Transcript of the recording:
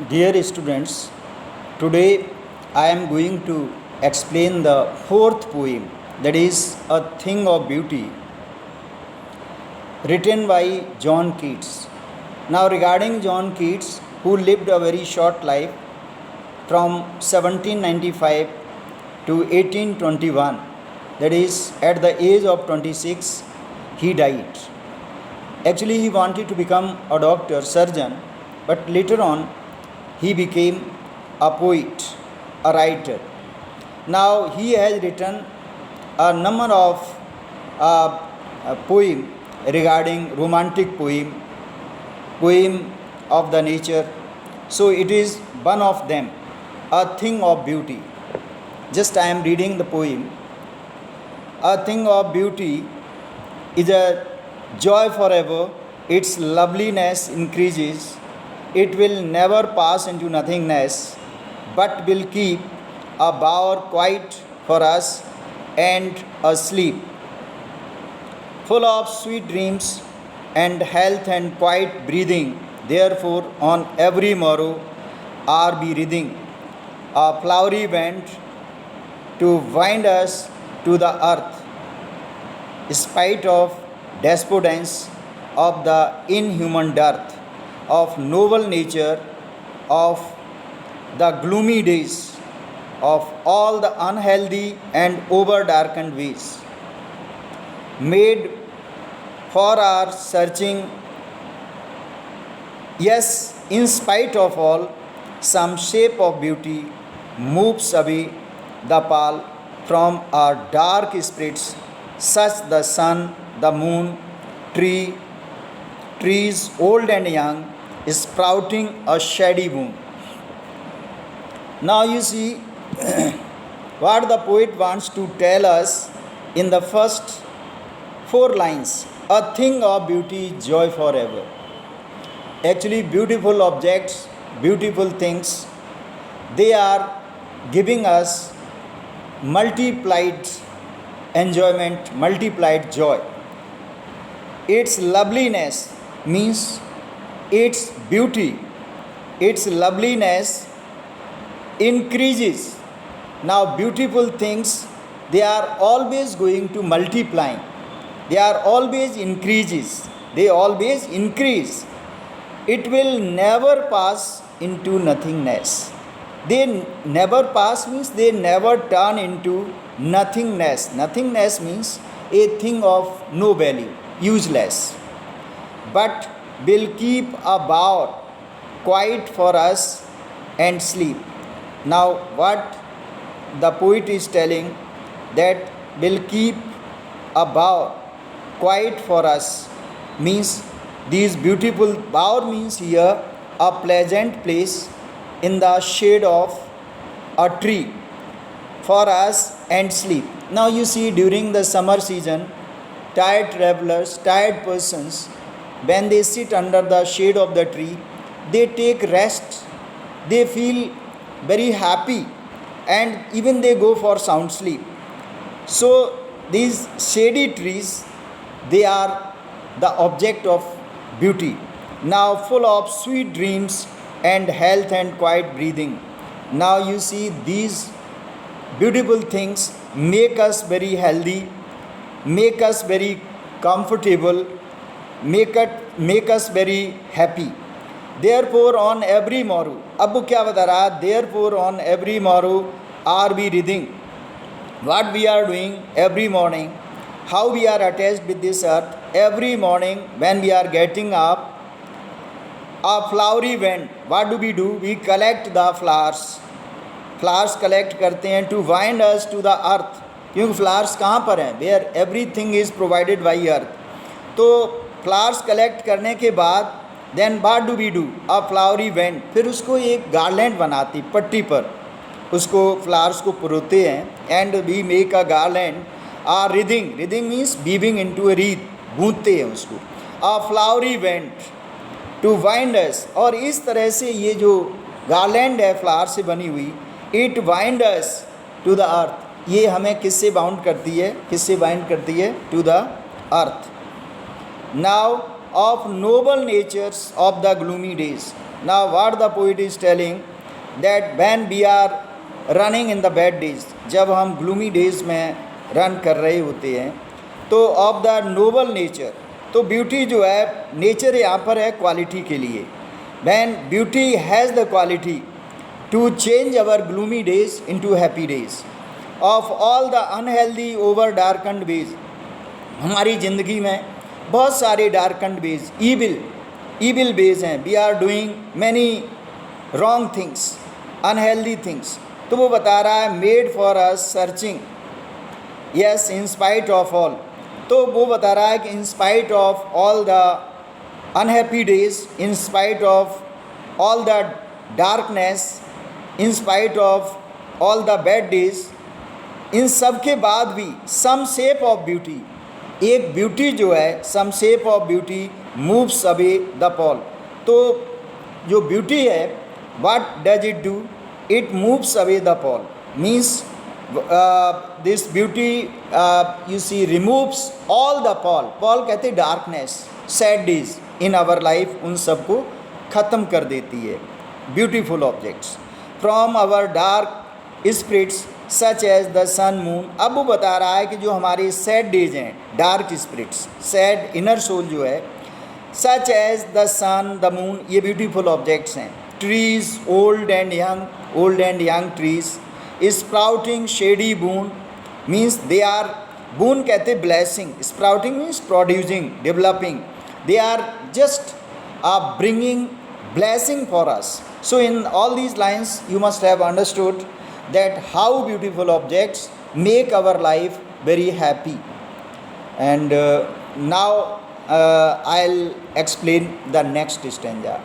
Dear students, today I am going to explain the fourth poem, that is A Thing of Beauty, written by John Keats. Now, regarding John Keats, who lived a very short life from 1795 to 1821, that is, at the age of 26, he died. Actually, he wanted to become a doctor, surgeon, but later on, he became a poet, a writer. Now he has written a number of poem regarding romantic poem of the nature. So it is one of them, A Thing of Beauty. Just I am reading the poem. A thing of beauty is a joy forever, its loveliness increases. It will never pass into nothingness, but will keep a bower quiet for us and asleep, full of sweet dreams and health and quiet breathing. Therefore, on every morrow are we reading a flowery wind to wind us to the earth, spite of despondence of the inhuman dearth of noble nature, of the gloomy days, of all the unhealthy and over darkened ways, made for our searching. Yes, in spite of all, some shape of beauty moves away the pall from our dark spirits, such the sun, the moon, trees old and young, sprouting a shady womb. Now you see what the poet wants to tell us in the first four lines. A thing of beauty, joy forever. Actually, beautiful objects, beautiful things, they are giving us multiplied enjoyment, multiplied joy. Its loveliness means its beauty, its loveliness increases. Now, beautiful things, they are always going to multiply. They are always increases. They always increase. It will never pass into nothingness. They never pass means they never turn into nothingness. Nothingness means a thing of no value, useless, but will keep a bower quiet for us and sleep. Now, what the poet is telling, that will keep a bower quiet for us means these beautiful bower means here a pleasant place in the shade of a tree for us and sleep. Now you see, during the summer season, tired travelers, tired persons, when they sit under the shade of the tree, they take rest, they feel very happy, and even they go for sound sleep. So these shady trees, they are the object of beauty. Now full of sweet dreams and health and quiet breathing. Now you see, these beautiful things make us very healthy, make us very comfortable, make us very happy. Therefore, on every morrow, अब वो क्या बता रहा है? Therefore, on every morrow are we reading what we are doing every morning, how we are attached with this earth. Every morning when we are getting up, a flowery wind, what do? We collect the flowers collect करते हैं to wind us to the earth. क्योंकि flowers कहाँ पर हैं? Where everything is provided by earth. तो flowers collect करने के बाद then what do? A flowery wind, फिर उसको एक garland बनाती, पट्टी पर उसको flowers को पुरोते हैं, and we make a garland. A wreathing means weaving into a wreath, गूंथते हैं उसको. A flowery wind to wind us, और इस तरह से ये जो garland है फ्लावर से बनी हुई, it wind us to the earth, ये हमें किससे बाउंड करती है, किससे बाइंड करती है? To the earth. Now of noble natures of the gloomy days, Now what the poet is telling, that when we are running in the bad days, जब हम gloomy days में रन कर रहे होते हैं, तो ऑफ द नोबल नेचर, तो beauty जो है नेचर यहाँ पर है क्वालिटी के लिए. When beauty has the quality to change our gloomy days into happy days, of all the unhealthy over darkened ways, हमारी ज़िंदगी में बहुत सारे डार्कन्ड वेज, ईविल वेज हैं. We are doing many wrong things, unhealthy things. तो वो बता रहा है made for us searching, yes in spite of all. तो वो बता रहा है कि in spite of all the unhappy days, in spite of all the darkness, in spite of all the bad days, इन सब के बाद भी सम शेप ऑफ ब्यूटी, एक ब्यूटी जो है, some shape of beauty moves away the pall. तो जो ब्यूटी है, what does it do, it moves away the pall. Means this beauty you see removes all the Paul कहते darkness, sad days in our life, उन सबको ख़त्म कर देती है. Beautiful objects from our dark spirits such as the sun moon. अब वो बता रहा है कि जो हमारे सैड डेज हैं, dark spirits, sad inner soul जो है, such as the sun the moon, ये ब्यूटीफुल ऑब्जेक्ट्स हैं. Trees old and young trees, sprouting shady boon, means they are, boon कहते blessing, sprouting means producing, developing, they are just bringing blessing for us. So in all these lines you must have understood that how beautiful objects make our life very happy. And now I'll explain the next stanza.